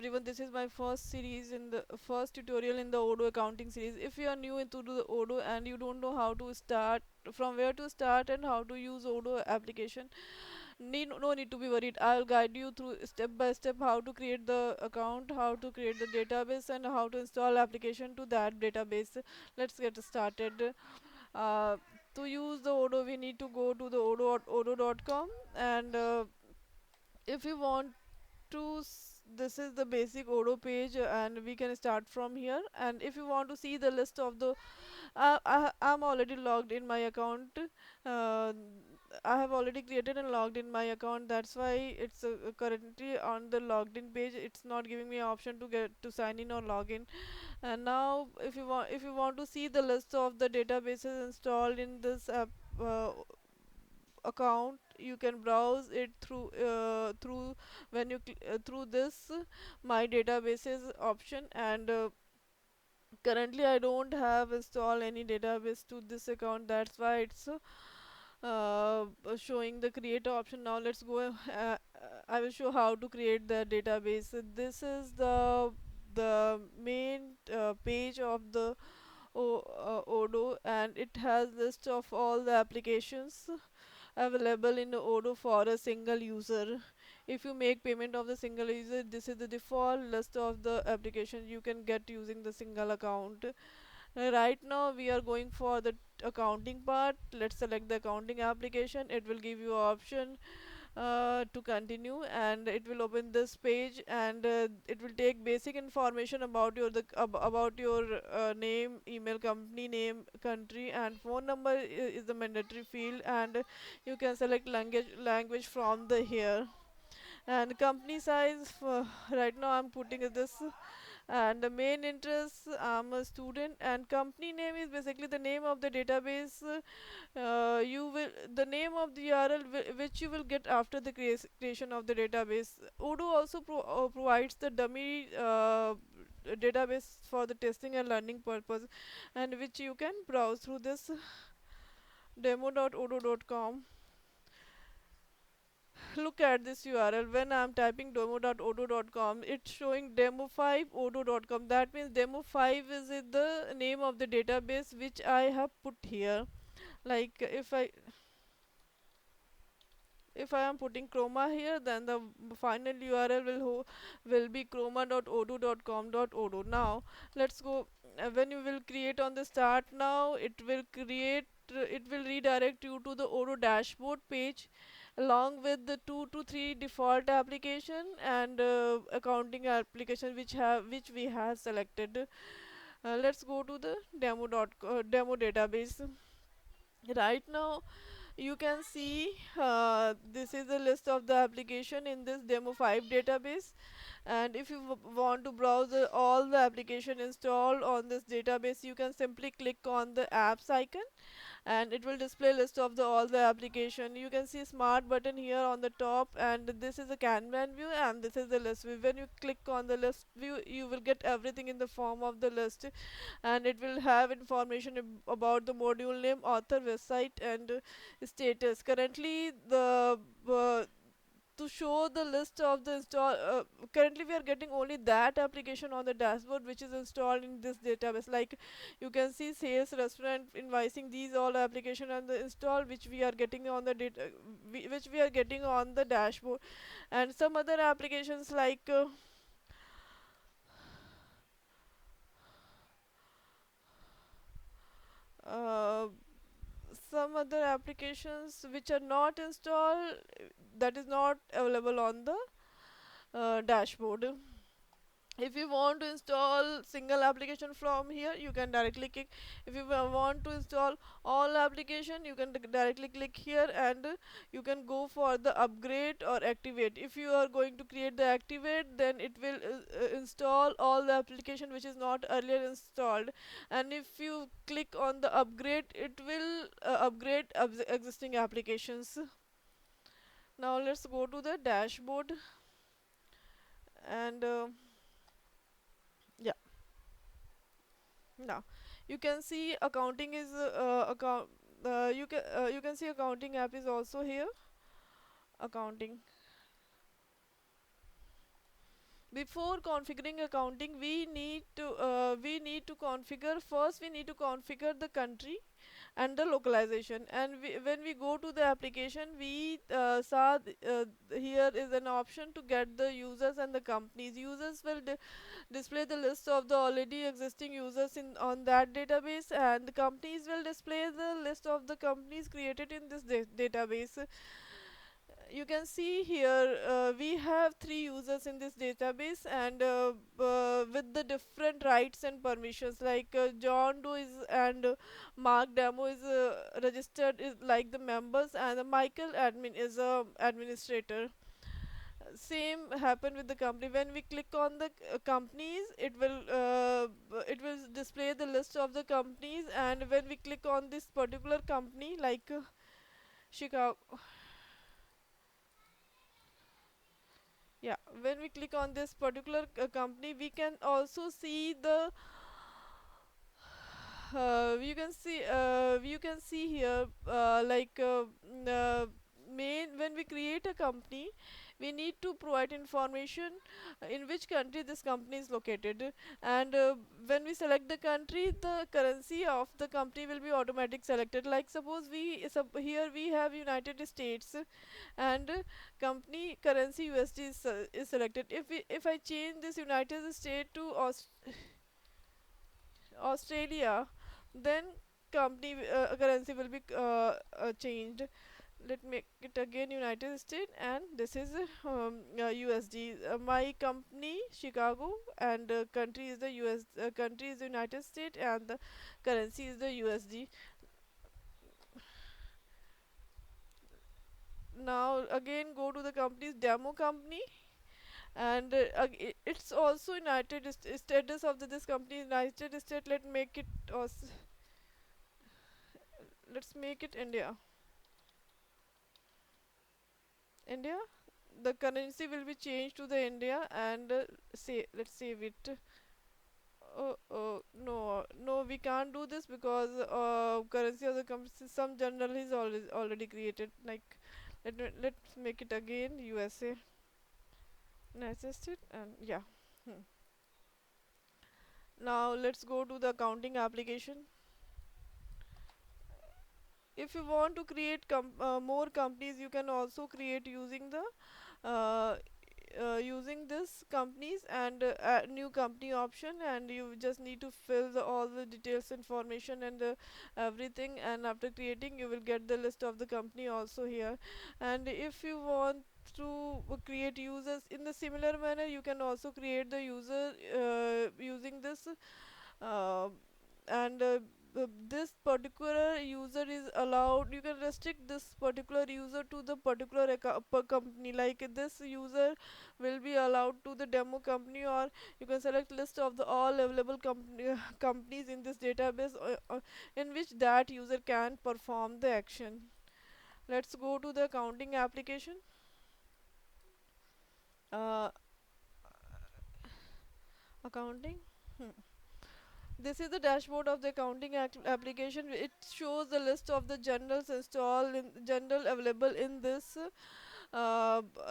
everyone, this is my first tutorial in the Odoo accounting series. If you are new into the Odoo and you don't know how to start, from where to start and how to use Odoo application, no need to be worried. I'll guide you through step by step how to create the account, how to create the database, and how to install application to that database. Let's get started. uh, to use the Odoo, we need to go to the odoo.com, and if you want this is the basic Odoo page, and we can start from here. And if you want to see the list of the I'm already logged in my account. uh, I have already created and logged in my account, that's why it's currently on the logged in page. It's not giving me option to get to sign in or log in. And now if you want to see the list of the databases installed in this app, account, you can browse it through when through this my databases option. And currently I don't have installed any database to this account, that's why it's showing the create option. Now let's go. I will show how to create the database. This is the main page of the Odoo, and it has list of all the applications available in Odoo for a single user. If you make payment of the single user, this is the default list of the applications you can get using the single account. Right now we are going for the accounting part. Let's select the accounting application. It will give you option to continue, and it will open this page, and it will take basic information about about your name, email, company name, country, and phone number is the mandatory field. And you can select language from the here. And company size, right now I'm putting this. And the main interest, I'm a student. And company name is basically the name of the database. You will the name of the URL which you will get after the creation of the database. Odoo also provides the dummy database for the testing and learning purpose, and which you can browse through this demo.odoo.com. Look at this URL. When I'm typing demo.odoo.com, it's showing demo5odoo.com. That means demo5 is the name of the database which I have put here. Like if I am putting chroma here, then the final URL will be chroma.odoo.com.odoo. Now let's go. When you will create on the start, now it will redirect you to the Odoo dashboard page, along with the 2 to 3 default application and accounting application which we have selected. Let's go to the demo database. Right now you can see this is the list of the application in this demo 5 database. And if you want to browse all the application installed on this database, you can simply click on the apps icon, and it will display list of all the application. You can see smart button here on the top, and this is a Kanban view, and this is the list view. When you click on the list view, you will get everything in the form of the list, and it will have information about the module name, author, website, and status. Currently to show the list of the install currently we are getting only that application on the dashboard which is installed in this database. Like you can see sales, restaurant, invoicing, these all application on the install which we are getting on the data, which we are getting on the dashboard. And some other applications like uh, some other applications which are not installed, that is not available on the dashboard. If you want to install single application from here, you can directly click. If you want to install all application, you can directly click here, and you can go for the upgrade or activate. If you are going to create the activate, then it will install all the application which is not earlier installed. And if you click on the upgrade, it will upgrade existing applications. Now let's go to the dashboard. And yeah, now you can see accounting is account you can see accounting app is also here. Accounting, Before configuring accounting, we need to configure, first we need to configure the country and the localization. And when we go to the application, we saw here is an option to get the users and the companies. Users will display the list of the already existing users in on that database, and the companies will display the list of the companies created in this database. You can see here we have three users in this database, and with the different rights and permissions, like John Doe is and Mark Demo is registered is like the members, and Michael admin is a administrator. Same happen with the company. When we click on the companies, it will display the list of the companies. And when we click on this particular company, like Chicago, yeah, when we click on this particular company, we can also see the you can see here main when we create a company, we need to provide information in which country this company is located. And when we select the country, the currency of the company will be automatic selected. Like suppose here we have United States, and company currency USD is selected. If I change this United States to Australia, then company currency will be changed. Let me make it again United States, and this is USD. My company Chicago, and country is the US. Country is the United States, and the currency is the USD. Now again go to the company's demo company, and it's also status of this company is United States. Let's make it India. India. The currency will be changed to the India, and say let's save it. No, no, we can't do this because currency of the company, some general is already created. Like, let's make it again USA. United States, and yeah. Hmm. Now let's go to the accounting application. If you want to create more companies, you can also create using the uh, using this companies, and new company option, and you just need to fill all the details information, and everything, and after creating you will get the list of the company also here. And if you want to create users in the similar manner, you can also create the user using this uh, and this particular user is allowed. You can restrict this particular user to the particular company, like this user will be allowed to the demo company, or you can select list of the all available companies in this database in which that user can perform the action. Let's go to the accounting application. uh, Accounting. Hmm. This is the dashboard of the accounting application. It shows the list of the journals installed in journal available in this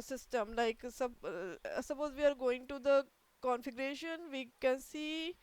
system. Like suppose we are going to the configuration, we can see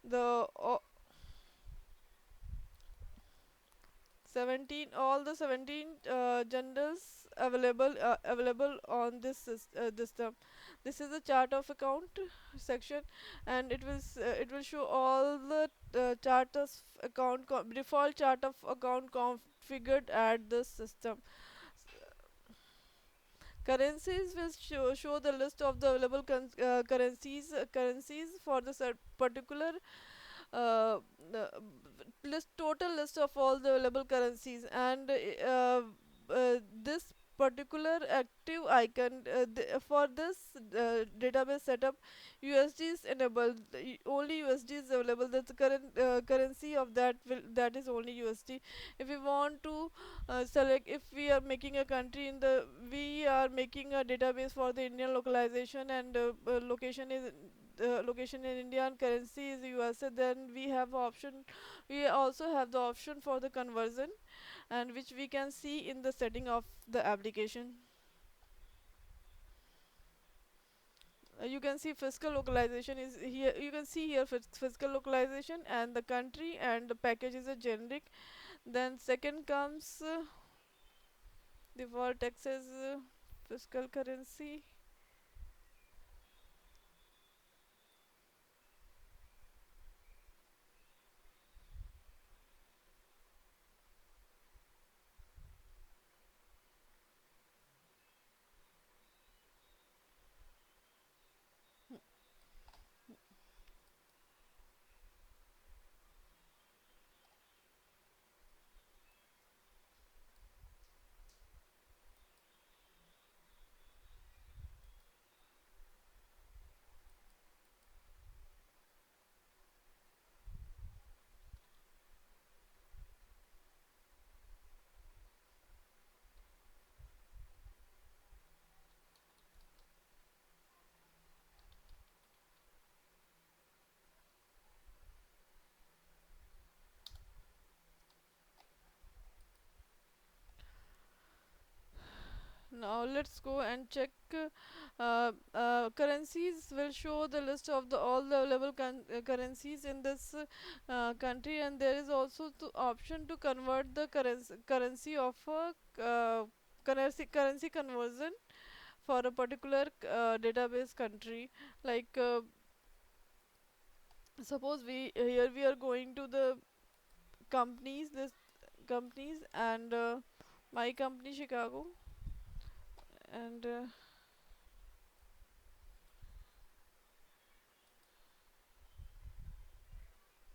the 17 all the 17 journals available on this system. This is the chart of account section, and it will show all the chart of account default chart of account configured at this system. Currencies will show the list of the available currencies for the particular uh, uh, total list of all the available currencies. And this particular active icon for this database setup, USD is enabled. Only USD is available. That's the current currency of that is only USD. If we want to select, if we are making a country in the we are making a database for the Indian localization, and location in India, and currency is USA, then we have option. We also have the option for the conversion, and which we can see in the setting of the application. you can see fiscal localization is here. You can see here fiscal localization and the country, and the package is a generic. Then second comes default taxes, fiscal currency. Now let's go and check. Currencies will show the list of the all the available currencies in this country, and there is also the option to convert the currency of a currency conversion for a particular database country. Like suppose we here we are going to the companies, this companies, and my company Chicago, and